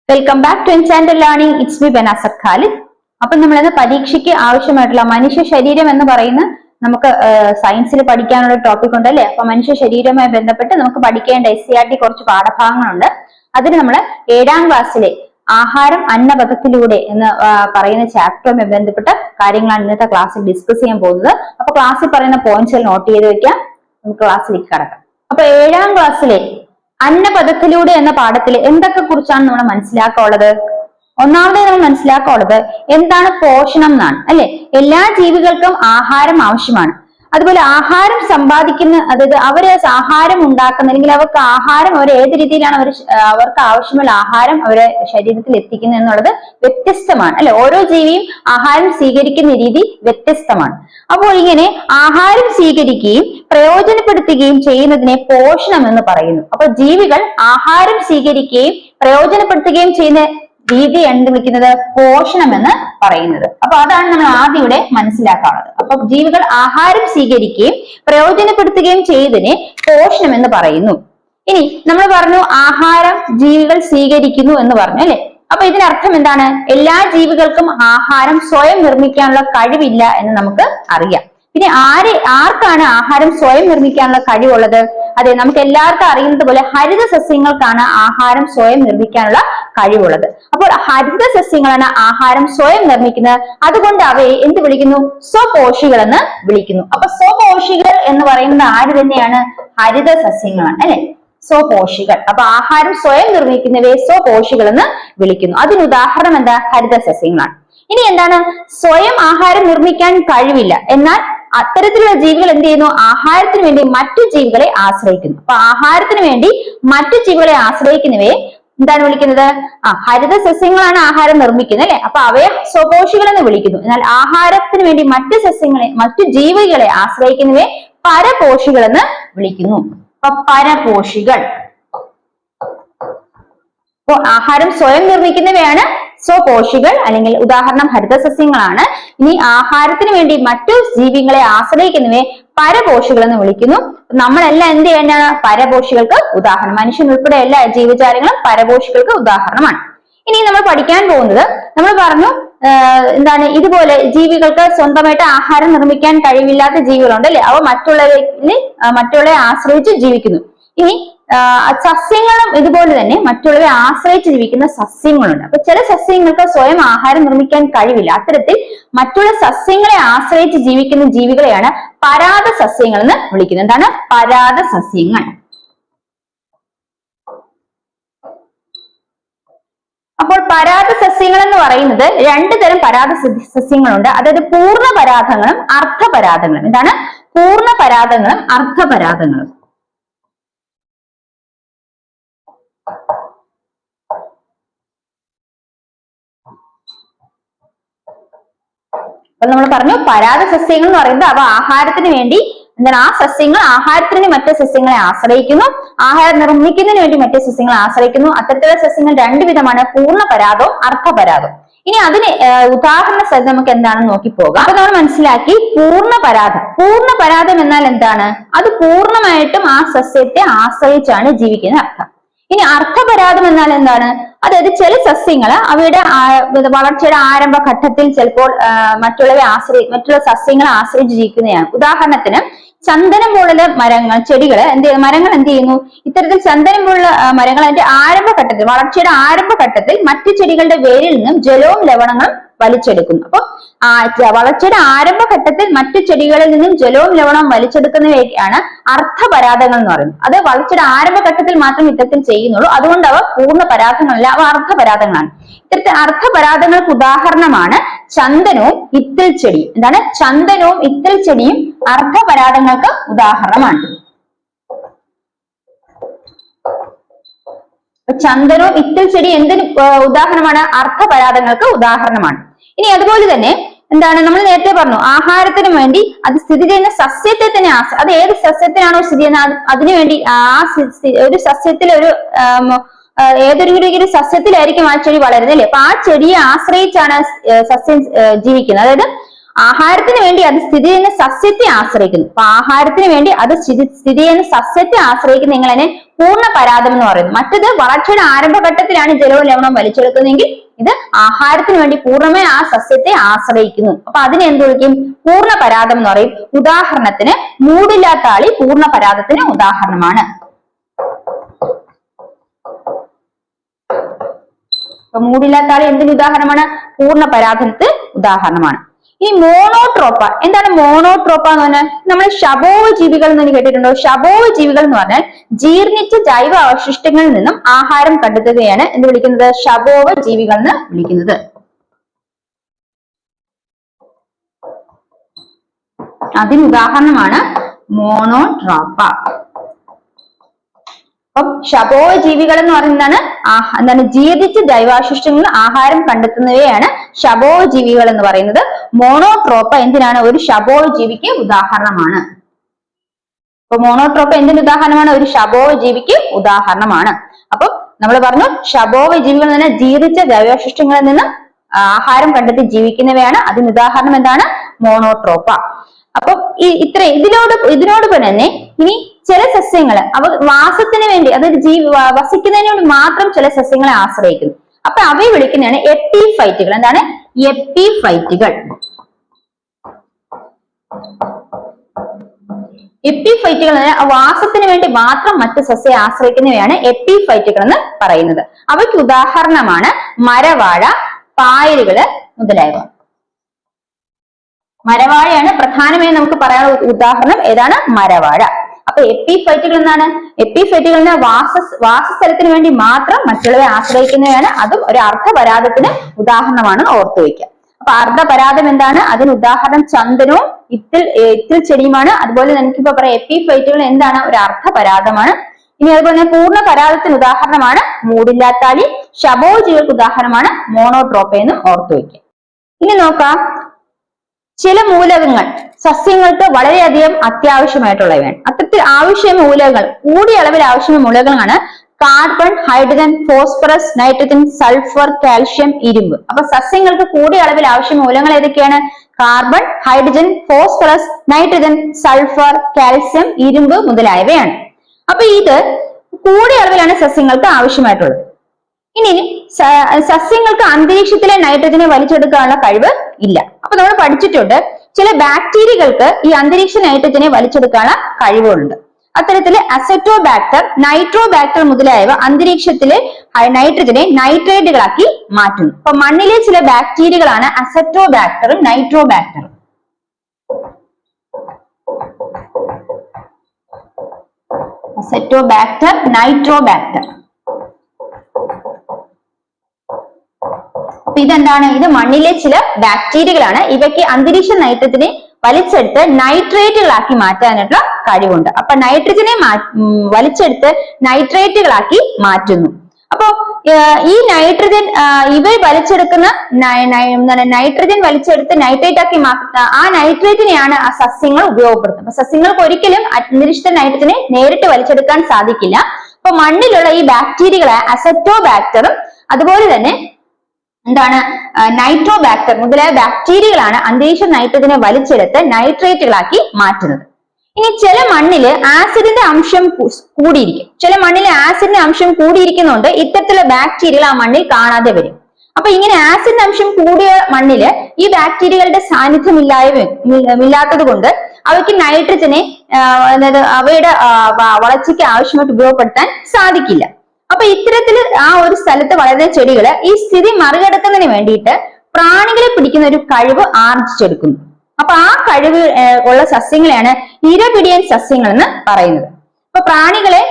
Welcome back to enchanted learning. It's me ബനാസക് ഖാലിദ്. അപ്പൊ നമ്മളിന്ന് പരീക്ഷയ്ക്ക് ആവശ്യമായിട്ടുള്ള മനുഷ്യ ശരീരം എന്ന് പറയുന്ന നമുക്ക് സയൻസിൽ പഠിക്കാനുള്ള ടോപ്പിക് ഉണ്ട് അല്ലെ. അപ്പൊ മനുഷ്യ ശരീരവുമായി ബന്ധപ്പെട്ട് നമുക്ക് പഠിക്കേണ്ട SCERT കുറച്ച് പാഠഭാഗങ്ങളുണ്ട്. അതിന് നമ്മൾ 7ാം ക്ലാസ്സിലെ ആഹാരം അന്നപഥത്തിലൂടെ എന്ന് പറയുന്ന ചാപ്റ്ററുമായി ബന്ധപ്പെട്ട കാര്യങ്ങളാണ് ഇന്നത്തെ ക്ലാസ്സിൽ ഡിസ്കസ് ചെയ്യാൻ പോകുന്നത്. അപ്പൊ ക്ലാസ്സിൽ പറയുന്ന പോയിന്റ്സ് നോട്ട് ചെയ്ത് വെക്കാം, നമുക്ക് ക്ലാസ്സിലേക്ക് കടക്കാം. അപ്പൊ 7ാം ക്ലാസ്സിലെ അന്നപഥത്തിലൂടെ എന്ന പാഠത്തിൽ എന്തൊക്കെ കുറിച്ചാണ് നമ്മൾ മനസ്സിലാക്കാനുള്ളത്? ഒന്നാമതായി നമ്മൾ മനസ്സിലാക്കാനുള്ളത് എന്താണ് പോഷണം എന്നാണ് അല്ലെ. എല്ലാ ജീവികൾക്കും ആഹാരം ആവശ്യമാണ്. അതുപോലെ ആഹാരം സമ്പാദിക്കുന്ന, അതായത് അവര് ആഹാരം ഉണ്ടാക്കുന്ന അല്ലെങ്കിൽ അവർക്ക് ആഹാരം അവർ ഏത് രീതിയിലാണ് അവർക്ക് ആവശ്യമുള്ള ആഹാരം അവരെ ശരീരത്തിൽ എത്തിക്കുന്നത് എന്നുള്ളത് വ്യത്യസ്തമാണ് അല്ലെ. ഓരോ ജീവിയും ആഹാരം സ്വീകരിക്കുന്ന രീതി വ്യത്യസ്തമാണ്. അപ്പോൾ ഇങ്ങനെ ആഹാരം സ്വീകരിക്കുകയും പ്രയോജനപ്പെടുത്തുകയും ചെയ്യുന്നതിനെ പോഷണം എന്ന് പറയുന്നു. അപ്പൊ ജീവികൾ ആഹാരം സ്വീകരിക്കുകയും പ്രയോജനപ്പെടുത്തുകയും ചെയ്യുന്ന രീതിയാണ് വിളിക്കുന്നത് പോഷണം എന്ന് പറയുന്നത്. അപ്പൊ അതാണ് നമ്മൾ ആദ്യം ഇവിടെ മനസ്സിലാക്കാനുള്ളത്. അപ്പൊ ജീവികൾ ആഹാരം സ്വീകരിക്കുകയും പ്രയോജനപ്പെടുത്തുകയും ചെയ്തതിനെ പോഷണം എന്ന് പറയുന്നു. ഇനി നമ്മൾ പറഞ്ഞു ആഹാരം ജീവികൾ സ്വീകരിക്കുന്നു എന്ന് പറഞ്ഞു അല്ലെ. അപ്പൊ ഇതിനർത്ഥം എന്താണ്? എല്ലാ ജീവികൾക്കും ആഹാരം സ്വയം നിർമ്മിക്കാനുള്ള കഴിവില്ല എന്ന് നമുക്ക് അറിയാം. പിന്നെ ആർക്കാണ് ആഹാരം സ്വയം നിർമ്മിക്കാനുള്ള കഴിവുള്ളത്? അതെ, നമുക്ക് എല്ലാവർക്കും അറിയുന്നത് പോലെ ഹരിത സസ്യങ്ങൾക്കാണ് ആഹാരം സ്വയം നിർമ്മിക്കാനുള്ള കഴിവുള്ളത്. അപ്പോൾ ഹരിത സസ്യങ്ങളാണ് ആഹാരം സ്വയം നിർമ്മിക്കുന്നത്. അതുകൊണ്ട് അവയെ എന്ത് വിളിക്കുന്നു? സ്വപോഷികൾ എന്ന് വിളിക്കുന്നു. അപ്പൊ സ്വപോഷികൾ എന്ന് പറയുന്നത് ആര് തന്നെയാണ്? ഹരിത സസ്യങ്ങളാണ് അല്ലെ, സ്വപോഷികൾ. അപ്പൊ ആഹാരം സ്വയം നിർമ്മിക്കുന്നവയെ സ്വപോഷികൾ എന്ന് വിളിക്കുന്നു. അതിന് ഉദാഹരണം എന്താ? ഹരിത സസ്യങ്ങളാണ്. ഇനി എന്താണ്? സ്വയം ആഹാരം നിർമ്മിക്കാൻ കഴിവില്ല, എന്നാൽ അത്തരത്തിലുള്ള ജീവികൾ എന്ത് ചെയ്യുന്നു? ആഹാരത്തിന് വേണ്ടി മറ്റു ജീവികളെ ആശ്രയിക്കുന്നു. അപ്പൊ ആഹാരത്തിന് വേണ്ടി മറ്റു ജീവികളെ ആശ്രയിക്കുന്നവയെ എന്താണ് വിളിക്കുന്നത്? ഹരിത സസ്യങ്ങളാണ് ആഹാരം നിർമ്മിക്കുന്നത് അല്ലെ. അപ്പൊ അവയെ സ്വപോഷികൾ എന്ന് വിളിക്കുന്നു. എന്നാൽ ആഹാരത്തിന് വേണ്ടി മറ്റു ജീവികളെ ആശ്രയിക്കുന്നവയെ പരപോഷികൾ എന്ന് വിളിക്കുന്നു. അപ്പൊ പരപോഷികൾ. അപ്പോൾ ആഹാരം സ്വയം നിർമ്മിക്കുന്നവയാണ് സ്വപോഷികൾ, അല്ലെങ്കിൽ ഉദാഹരണം ഹരിത സസ്യങ്ങളാണ്. ഇനി ആഹാരത്തിന് വേണ്ടി മറ്റു ജീവികളെ ആശ്രയിക്കുന്നവയെ പരപോഷികൾ എന്ന് വിളിക്കുന്നു. നമ്മളെല്ലാം എന്ത് ചെയ്യേണ്ടതാണ്? പരപോഷികൾക്ക് ഉദാഹരണം. മനുഷ്യൻ ഉൾപ്പെടെ എല്ലാ ജീവജാലങ്ങളും പരപോഷികൾക്ക് ഉദാഹരണമാണ്. ഇനി നമ്മൾ പഠിക്കാൻ പോകുന്നത്, നമ്മൾ പറഞ്ഞു എന്താണ്, ഇതുപോലെ ജീവികൾക്ക് സ്വന്തമായിട്ട് ആഹാരം നിർമ്മിക്കാൻ കഴിവില്ലാത്ത ജീവികളുണ്ട് അല്ലെ. അവ മറ്റുള്ളവരെ ആശ്രയിച്ച് ജീവിക്കുന്നു. ഇനി സസ്യങ്ങളും ഇതുപോലെ തന്നെ മറ്റുള്ളവരെ ആശ്രയിച്ച് ജീവിക്കുന്ന സസ്യങ്ങളുണ്ട്. അപ്പൊ ചില സസ്യങ്ങൾക്ക് സ്വയം ആഹാരം നിർമ്മിക്കാൻ കഴിവില്ല. അത്തരത്തിൽ മറ്റുള്ള സസ്യങ്ങളെ ആശ്രയിച്ച് ജീവിക്കുന്ന ജീവികളെയാണ് പരാത സസ്യങ്ങൾ എന്ന് വിളിക്കുന്നത്. എന്താണ്? പരാത സസ്യങ്ങൾ. അപ്പോൾ പരാത സസ്യങ്ങൾ എന്ന് പറയുന്നത് 2 തരം പരാത സസ്യങ്ങളുണ്ട്. അതായത് പൂർണ്ണപരാഗങ്ങളും അർദ്ധപരാഗങ്ങളും. എന്താണ്? പൂർണ്ണപരാഗങ്ങളും അർദ്ധപരാഗങ്ങളും. നമ്മൾ പറഞ്ഞു പരാത സസ്യങ്ങൾ എന്ന് പറയുന്നത് അവ ആഹാരത്തിന് വേണ്ടി എന്താണ്, ആ സസ്യങ്ങൾ ആഹാരത്തിന് മറ്റു സസ്യങ്ങളെ ആശ്രയിക്കുന്നു, ആഹാരം നിർമ്മിക്കുന്നതിന് വേണ്ടി മറ്റു സസ്യങ്ങളെ ആശ്രയിക്കുന്നു. അത്തരത്തിലുള്ള സസ്യങ്ങൾ 2 വിധമാണ്, പൂർണ്ണപരാഗവും അർദ്ധപരാഗവും. ഇനി അതിന് ഉദാഹരണ സഹിതം നമുക്ക് എന്താണെന്ന് നോക്കിപ്പോകാം. അപ്പൊ നമ്മൾ മനസ്സിലാക്കി പൂർണ്ണപരാഗം. പൂർണ്ണപരാഗം എന്നാൽ എന്താണ്? അത് പൂർണ്ണമായിട്ടും ആ സസ്യത്തെ ആശ്രയിച്ചാണ് ജീവിക്കുന്ന അർത്ഥം. ഇനി അർദ്ധപരാഗം എന്നാൽ എന്താണ്? അതായത് ചില സസ്യങ്ങൾ അവയുടെ വളർച്ചയുടെ ആരംഭഘട്ടത്തിൽ ചിലപ്പോൾ മറ്റുള്ള സസ്യങ്ങളെ ആശ്രയിച്ച് ജീവിക്കുന്നതാണ്. ഉദാഹരണത്തിന് ചന്ദനം പോലുള്ള മരങ്ങൾ എന്ത് ചെയ്യുന്നു? ഇത്തരത്തിൽ ചന്ദനം പോലുള്ള മരങ്ങൾ അതിന്റെ ആരംഭഘട്ടത്തിൽ, വളർച്ചയുടെ ആരംഭഘട്ടത്തിൽ മറ്റു ചെടികളുടെ വേരിൽ നിന്നും ജലവും ലവണങ്ങളും വലിച്ചെടുക്കുന്നു. അപ്പൊ വളർച്ചയുടെ ആരംഭഘട്ടത്തിൽ മറ്റു ചെടികളിൽ നിന്നും ജലവും ലവണവും വലിച്ചെടുക്കുന്നവയൊക്കെയാണ് അർദ്ധപരാഗങ്ങൾ എന്ന് പറയുന്നത്. അത് വളർച്ചയുടെ ആരംഭഘട്ടത്തിൽ മാത്രം ഇത്തരത്തിൽ ചെയ്യുന്നുള്ളൂ. അതുകൊണ്ട് അവ പൂർണ്ണ പരാഗങ്ങളല്ല, അവ അർദ്ധപരാഗങ്ങളാണ്. ഇത്തരത്തിൽ അർദ്ധപരാഗങ്ങൾക്ക് ഉദാഹരണമാണ് ചന്ദനവും ഇത്തിൽ ചെടിയും. എന്താണ്? ചന്ദനവും ഇത്തിൽ ചെടിയും അർദ്ധപരാഗങ്ങൾക്ക് ഉദാഹരണമാണ്. ചന്ദനവും ഇത്തിൽ ചെടി എന്തിന് ഉദാഹരണമാണ്? അർദ്ധപരാഗങ്ങൾക്ക് ഉദാഹരണമാണ്. ഇനി അതുപോലെ തന്നെ എന്താണ്, നമ്മൾ നേരത്തെ പറഞ്ഞു ആഹാരത്തിന് വേണ്ടി അത് സ്ഥിതി ചെയ്യുന്ന സസ്യത്തെ തന്നെ അത് ഏത് സസ്യത്തിനാണോ സ്ഥിതി ചെയ്യുന്നത് അതിനുവേണ്ടി ഒരു സസ്യത്തിൽ ഏതൊരു സസ്യത്തിലായിരിക്കും ആ ചെടി വളരുന്നത് അല്ലെ. അപ്പൊ ആ ചെടിയെ ആശ്രയിച്ചാണ് സസ്യം ജീവിക്കുന്നത്. അതായത് ആഹാരത്തിന് വേണ്ടി അത് സ്ഥിതി ചെയ്യുന്ന സസ്യത്തെ ആശ്രയിക്കുന്നു. അപ്പൊ ആഹാരത്തിന് വേണ്ടി അത് സ്ഥിതി ചെയ്യുന്ന സസ്യത്തെ ആശ്രയിക്കുന്ന നിങ്ങളതിനെ പൂർണ്ണ പരാതം എന്ന് പറയുന്നു. മറ്റത് വളർച്ചയുടെ ആരംഭഘട്ടത്തിലാണ് ജലവും ലവണവും വലിച്ചെടുക്കുന്നതെങ്കിൽ ഇത് ആഹാരത്തിന് വേണ്ടി പൂർണ്ണമായി ആ സസ്യത്തെ ആശ്രയിക്കുന്നു. അപ്പൊ അതിനെ എന്ത് വിളിക്കും? പൂർണ്ണ പരാതം എന്ന് പറയും. ഉദാഹരണത്തിന് മൂടില്ലാത്താളി പൂർണ്ണ പരാതത്തിന് ഉദാഹരണമാണ്. മൂടില്ലാത്താളി എന്തിന് ഉദാഹരണമാണ്? പൂർണ്ണ പരാതനത്തിന് ഉദാഹരണമാണ്. ഈ മോണോട്രോപ്പ, എന്താണ് മോണോട്രോപ്പ എന്ന് പറഞ്ഞാൽ? നമ്മൾ ശബോവ ജീവികൾ എന്ന് കേട്ടിട്ടുണ്ടോ? ശബോവ ജീവികൾ എന്ന് പറഞ്ഞാൽ ജീർണിച്ച ജൈവ അവശിഷ്ടങ്ങളിൽ നിന്നും ആഹാരം കണ്ടെത്തുകയാണ് എന്ന് വിളിക്കുന്നത് ശബോവ ജീവികൾ എന്ന് വിളിക്കുന്നത്. അതിന് ഉദാഹരണമാണ് മോണോട്രോപ്പ. അപ്പം ശബോവ ജീവികൾ എന്ന് പറയുന്നതാണ് എന്താണ്? ജീർണിച്ച ജൈവാവശിഷ്ടങ്ങളിൽ ആഹാരം കണ്ടെത്തുന്നവയാണ് ശബോവ ജീവികൾ എന്ന് പറയുന്നത്. മോണോട്രോപ്പ എന്തിനാണ്? ഒരു ശബോവ ജീവിക്ക് ഉദാഹരണമാണ്. അപ്പൊ മോണോട്രോപ്പ എന്തിന് ഉദാഹരണമാണ്? ഒരു ശബോവ ജീവിക്ക് ഉദാഹരണമാണ്. അപ്പൊ നമ്മൾ പറഞ്ഞു ശബോവ ജീവികൾ എന്ന് പറഞ്ഞാൽ ജീർണിച്ച ജൈവാവശിഷ്ടങ്ങളിൽ നിന്നും ആഹാരം കണ്ടെത്തി ജീവിക്കുന്നവയാണ്. അതിന് ഉദാഹരണം എന്താണ്? മോണോട്രോപ്പ. അപ്പൊ ഇതിനോടൊപ്പം തന്നെ ഇനി ചില സസ്യങ്ങൾ അവ വാസത്തിന് വേണ്ടി, അതായത് വസിക്കുന്നതിന് വേണ്ടി മാത്രം ചില സസ്യങ്ങളെ ആശ്രയിക്കുന്നു. അപ്പൊ അവയെ വിളിക്കുന്നതാണ് എപ്പിഫൈറ്റുകൾ. എന്താണ്? എപ്പിഫൈറ്റുകൾ. എപ്പിഫൈറ്റുകൾ വാസത്തിന് വേണ്ടി മാത്രം മറ്റു സസ്യത്തെ ആശ്രയിക്കുന്നവയാണ് എപ്പിഫൈറ്റുകൾ എന്ന് പറയുന്നത്. അവയ്ക്ക് ഉദാഹരണമാണ് മരവാഴ, പായലുകള് മുതലായവ. മരവാഴയാണ് പ്രധാനമായും നമുക്ക് പറയാനുള്ള ഉദാഹരണം. ഏതാണ്? മരവാഴ. അപ്പൊ എപ്പിഫൈറ്റുകൾ എന്താണ്? എപ്പിഫൈറ്റുകൾ എന്ന വാസസ്ഥലത്തിന് വേണ്ടി മാത്രം മറ്റുള്ളവരെ ആശ്രയിക്കുന്നവയാണ്. അതും ഒരു അർദ്ധപരാതത്തിന് ഉദാഹരണമാണ്, ഓർത്തു വയ്ക്കുക. അപ്പൊ അർദ്ധപരാതം എന്താണ്? അതിന് ഉദാഹരണം ചന്ദനവും ഇത്തിൽ ചെടിയുമാണ്. അതുപോലെ നമുക്കിപ്പോ പറയാം എപ്പിഫൈറ്റുകൾ എന്താണ്? ഒരു അർദ്ധപരാതമാണ്. ഇനി അതുപോലെ തന്നെ പൂർണ്ണ പരാതത്തിന് ഉദാഹരണമാണ് മൂടില്ലാത്താളി. ശബോവ ജീവികൾക്ക് ഉദാഹരണമാണ് മോണോട്രോപ്പ എന്നും ഓർത്തു വയ്ക്കുക. ഇനി നോക്കാം, ചില മൂലകങ്ങൾ സസ്യങ്ങൾക്ക് വളരെയധികം അത്യാവശ്യമായിട്ടുള്ളവയാണ്. അത്തരത്തിൽ ആവശ്യ മൂലകങ്ങൾ, കൂടിയ അളവിൽ ആവശ്യമായ മൂലകങ്ങളാണ് carbon, hydrogen, phosphorus, nitrogen, sulphur, calcium, ഇരുമ്പ്. അപ്പൊ സസ്യങ്ങൾക്ക് കൂടിയ അളവിൽ ആവശ്യമായ മൂലകങ്ങൾ ഏതൊക്കെയാണ്? Carbon, hydrogen, phosphorus, nitrogen, sulphur, calcium, ഇരുമ്പ് മുതലായവയാണ്. അപ്പൊ ഇത് കൂടിയ അളവിലാണ് സസ്യങ്ങൾക്ക് ആവശ്യമായിട്ടുള്ളത്. ഇനി സസ്യങ്ങൾക്ക് അന്തരീക്ഷത്തിലെ നൈട്രജനെ വലിച്ചെടുക്കാനുള്ള കഴിവ് ഇല്ല. അപ്പൊ നമ്മൾ പഠിച്ചിട്ടുണ്ട് ചില ബാക്ടീരിയകൾക്ക് ഈ അന്തരീക്ഷ നൈട്രജനെ വലിച്ചെടുക്കാനുള്ള കഴിവുണ്ട്. അത്തരത്തില് അസറ്റോബാക്ടർ, നൈട്രോബാക്ടർ മുതലായവ അന്തരീക്ഷത്തിലെ നൈട്രജനെ നൈട്രേറ്റുകളാക്കി മാറ്റുന്നു. അപ്പൊ മണ്ണിലെ ചില ബാക്ടീരിയകളാണ് അസറ്റോബാക്ടറും നൈട്രോബാക്ടറും. Acetobacter, Nitrobacter. അപ്പൊ ഇതെന്താണ്? ഇത് മണ്ണിലെ ചില ബാക്ടീരിയകളാണ്. ഇവയ്ക്ക് അന്തരീക്ഷ നൈട്രജനെ വലിച്ചെടുത്ത് നൈട്രേറ്റുകളാക്കി മാറ്റാനായിട്ടുള്ള കഴിവുണ്ട്. അപ്പൊ നൈട്രജനെ വലിച്ചെടുത്ത് നൈട്രേറ്റുകളാക്കി മാറ്റുന്നു. അപ്പോ ഈ നൈട്രജൻ ഇവ വലിച്ചെടുക്കുന്ന നൈട്രജൻ വലിച്ചെടുത്ത് നൈട്രേറ്റ് ആക്കി മാറ്റുന്ന ആ നൈട്രേറ്റിനെയാണ് ആ സസ്യങ്ങൾ ഉപയോഗപ്പെടുത്തുന്നത്. അപ്പൊ സസ്യങ്ങൾക്ക് ഒരിക്കലും അന്തരീക്ഷ നൈട്രജനെ നേരിട്ട് വലിച്ചെടുക്കാൻ സാധിക്കില്ല. അപ്പൊ മണ്ണിലുള്ള ഈ ബാക്ടീരിയകളെ അസറ്റോബാക്ടറും അതുപോലെ തന്നെ എന്താണ് നൈട്രോബാക്ടർ മുതലായ ബാക്ടീരിയകളാണ് അന്തരീക്ഷ നൈട്രജനെ വലിച്ചെടുത്ത് നൈട്രേറ്റുകളാക്കി മാറ്റുന്നത്. ഇനി ചില മണ്ണില് ആസിഡിന്റെ അംശം കൂടിയിരിക്കും. ചില മണ്ണിലെ ആസിഡിന്റെ അംശം കൂടിയിരിക്കുന്നുണ്ട് ഇത്തരത്തിലുള്ള ബാക്ടീരിയകൾ ആ മണ്ണിൽ കാണാതെ വരും. അപ്പൊ ഇങ്ങനെ ആസിഡിന്റെ അംശം കൂടിയ മണ്ണില് ഈ ബാക്ടീരിയകളുടെ സാന്നിധ്യം ഇല്ലാത്തത് കൊണ്ട് അവയ്ക്ക് നൈട്രജനെ അതായത് അവയുടെ വളർച്ചയ്ക്ക് ആവശ്യമായിട്ട് ഉപയോഗപ്പെടുത്താൻ സാധിക്കില്ല. അപ്പൊ ഇത്തരത്തിൽ ആ ഒരു സ്ഥലത്ത് വളരുന്ന ചെടികള് ഈ സ്ഥിതി മറികടക്കുന്നതിന് വേണ്ടിയിട്ട് പ്രാണികളെ പിടിക്കുന്ന ഒരു കഴിവ് ആർജിച്ചെടുക്കുന്നു. അപ്പൊ ആ കഴിവ് ഉള്ള സസ്യങ്ങളെയാണ് ഇരപിടിയൻ സസ്യങ്ങൾ എന്ന് പറയുന്നത്. അപ്പൊ പ്രാണികളെ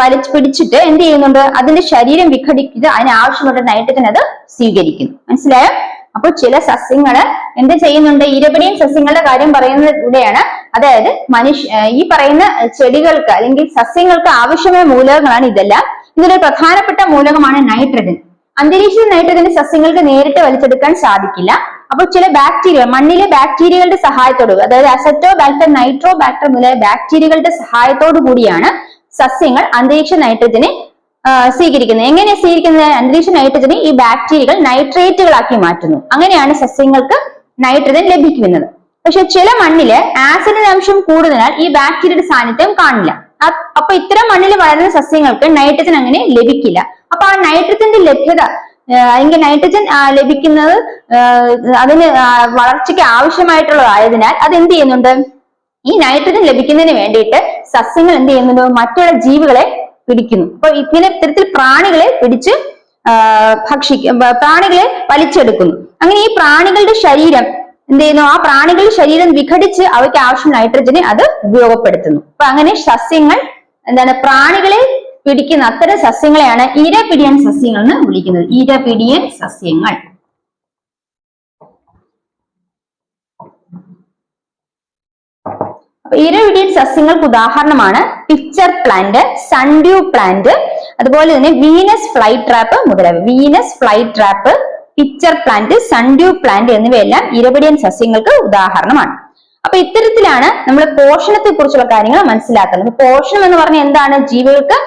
വലിച്ചു പിടിച്ചിട്ട് എന്ത് ചെയ്യുന്നുണ്ട്? അതിന്റെ ശരീരം വിഘടിപ്പിച്ച് അതിനാവശ്യമുള്ള നൈട്രജൻ അത് സ്വീകരിക്കുന്നു. മനസ്സിലായോ? അപ്പൊ ചില സസ്യങ്ങള് എന്ത് ചെയ്യുന്നുണ്ട്? ഇരപിടിയൻ സസ്യങ്ങളുടെ കാര്യം പറയുന്നത് കൂടെയാണ്. അതായത് ഈ പറയുന്ന ചെടികൾക്ക് അല്ലെങ്കിൽ സസ്യങ്ങൾക്ക് ആവശ്യമായ മൂലകങ്ങളാണ് ഇതെല്ലാം. ഇതിലൊരു പ്രധാനപ്പെട്ട മൂലകമാണ് നൈട്രജൻ. അന്തരീക്ഷ നൈട്രജൻ സസ്യങ്ങൾക്ക് നേരിട്ട് വലിച്ചെടുക്കാൻ സാധിക്കില്ല. അപ്പോൾ ചില ബാക്ടീരിയ മണ്ണിലെ ബാക്ടീരിയകളുടെ സഹായത്തോട്, അതായത് അസറ്റോബാക്ടർ, നൈട്രോബാക്ടർ മുതലായ ബാക്ടീരിയകളുടെ സഹായത്തോടു കൂടിയാണ് സസ്യങ്ങൾ അന്തരീക്ഷ നൈട്രജനെ സ്വീകരിക്കുന്നത്. എങ്ങനെയാണ് സ്വീകരിക്കുന്നത്? അന്തരീക്ഷ നൈട്രജനെ ഈ ബാക്ടീരിയകൾ നൈട്രേറ്റുകളാക്കി മാറ്റുന്നു. അങ്ങനെയാണ് സസ്യങ്ങൾക്ക് നൈട്രജൻ ലഭിക്കുന്നത്. പക്ഷെ ചില മണ്ണില് ആസിഡിന്റെ അംശം കൂടുതലാൽ ഈ ബാക്ടീരിയയുടെ സാന്നിധ്യം കാണില്ല. അപ്പൊ ഇത്തരം മണ്ണിൽ വളരുന്ന സസ്യങ്ങൾക്ക് നൈട്രജൻ അങ്ങനെ ലഭിക്കില്ല. അപ്പൊ ആ നൈട്രജന്റെ ലഭ്യത അല്ലെങ്കിൽ നൈട്രജൻ ലഭിക്കുന്നത് അതിന് വളർച്ചയ്ക്ക് ആവശ്യമായിട്ടുള്ളതായതിനാൽ അത് എന്ത് ചെയ്യുന്നുണ്ട്, ഈ നൈട്രജൻ ലഭിക്കുന്നതിന് വേണ്ടിയിട്ട് സസ്യങ്ങൾ എന്ത് ചെയ്യുന്നുണ്ട്, മറ്റുള്ള ജീവികളെ പിടിക്കുന്നു. അപ്പൊ ഇങ്ങനെ ഇത്തരത്തിൽ പ്രാണികളെ പിടിച്ച് പ്രാണികളെ വലിച്ചെടുക്കുന്നു. അങ്ങനെ ഈ പ്രാണികളുടെ ശരീരം എന്ത് ചെയ്യുന്നു, ആ പ്രാണികളുടെ ശരീരം വിഘടിച്ച് അവയ്ക്ക് ആവശ്യം നൈട്രജനെ അത് ഉപയോഗപ്പെടുത്തുന്നു. അപ്പൊ അങ്ങനെ സസ്യങ്ങൾ എന്താണ്, പ്രാണികളെ പിടിക്കുന്ന അത്തരം സസ്യങ്ങളെയാണ് ഇരപിടിയൻ സസ്യങ്ങൾ എന്ന് വിളിക്കുന്നത്. ഇരപിടിയൻ സസ്യങ്ങൾ. ഇരപിടിയൻ സസ്യങ്ങൾക്ക് ഉദാഹരണമാണ് പിക്ചർ പ്ലാന്റ്, സൺഡ്യൂ പ്ലാന്റ്, അതുപോലെ തന്നെ വീനസ് ഫ്ലൈ ട്രാപ്പ് മുതലായവ. Venus fly trap, picture plant, sundew plant എന്നിവയെല്ലാം ഇരപിടിയൻ സസ്യങ്ങൾക്ക് ഉദാഹരണമാണ്. അപ്പൊ ഇത്തരത്തിലാണ് നമ്മൾ പോഷണത്തെ കുറിച്ചുള്ള കാര്യങ്ങൾ മനസ്സിലാക്കുന്നത്. പോഷണം എന്ന് പറഞ്ഞാൽ എന്താണ്, ജീവികൾക്ക്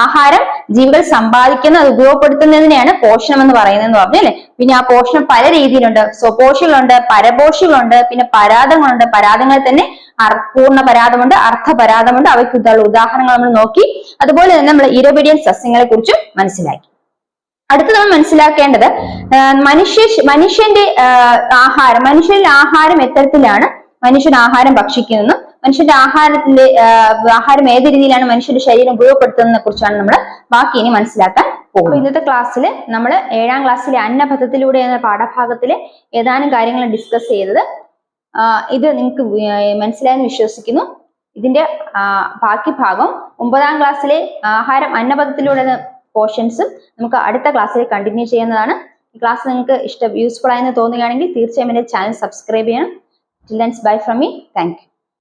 ആഹാരം ജീവികൾ സമ്പാദിക്കുന്ന അത് ഉപയോഗപ്പെടുത്തുന്നതിനെയാണ് പോഷണം എന്ന് പറയുന്നത് പറഞ്ഞല്ലേ. പിന്നെ ആ പോഷണം പല രീതിയിലുണ്ട്. സ്വപോഷികളുണ്ട്, പരപോഷികളുണ്ട്, പിന്നെ പരാതങ്ങളുണ്ട്. പരാതങ്ങളിൽ തന്നെ പൂർണ്ണ പരാതമുണ്ട്, അർദ്ധപരാതമുണ്ട്. അവയ്ക്ക് ഉദാഹരണങ്ങൾ നമ്മൾ നോക്കി. അതുപോലെ തന്നെ നമ്മൾ ഇരപിടിയൻ സസ്യങ്ങളെ കുറിച്ച് മനസ്സിലാക്കി. അടുത്ത് നമ്മൾ മനസ്സിലാക്കേണ്ടത് മനുഷ്യന്റെ ആഹാരം, മനുഷ്യന്റെ ആഹാരം എത്തരത്തിലാണ് മനുഷ്യൻ ആഹാരം ഭക്ഷിക്കുന്നതെന്ന്, മനുഷ്യന്റെ ആഹാരം ഏത് രീതിയിലാണ് മനുഷ്യന്റെ ശരീരം ഉപയോഗപ്പെടുത്തുന്നതിനെ കുറിച്ചാണ് നമ്മൾ ബാക്കി ഇനി മനസ്സിലാക്കാൻ പോകുന്നത്. ഇന്നത്തെ ക്ലാസ്സിൽ നമ്മൾ 7ാം ക്ലാസ്സിലെ അന്നപഥത്തിലൂടെ എന്ന പാഠഭാഗത്തിലെ ഏതാനും കാര്യങ്ങൾ ഡിസ്കസ് ചെയ്തത്. ഇത് നിങ്ങൾക്ക് മനസ്സിലായെന്ന് വിശ്വസിക്കുന്നു. ഇതിന്റെ ബാക്കി ഭാഗം 9ാം ക്ലാസ്സിലെ ആഹാരം അന്നപഥത്തിലൂടെ എന്ന പോർഷൻസും നമുക്ക് അടുത്ത ക്ലാസ്സിൽ കണ്ടിന്യൂ ചെയ്യുന്നതാണ്. ഈ ക്ലാസ് നിങ്ങൾക്ക് യൂസ്ഫുൾ ആയെന്ന് തോന്നുകയാണെങ്കിൽ തീർച്ചയായും എന്റെ ചാനൽ സബ്സ്ക്രൈബ് ചെയ്യണം. Till then, bye from me. Thank you.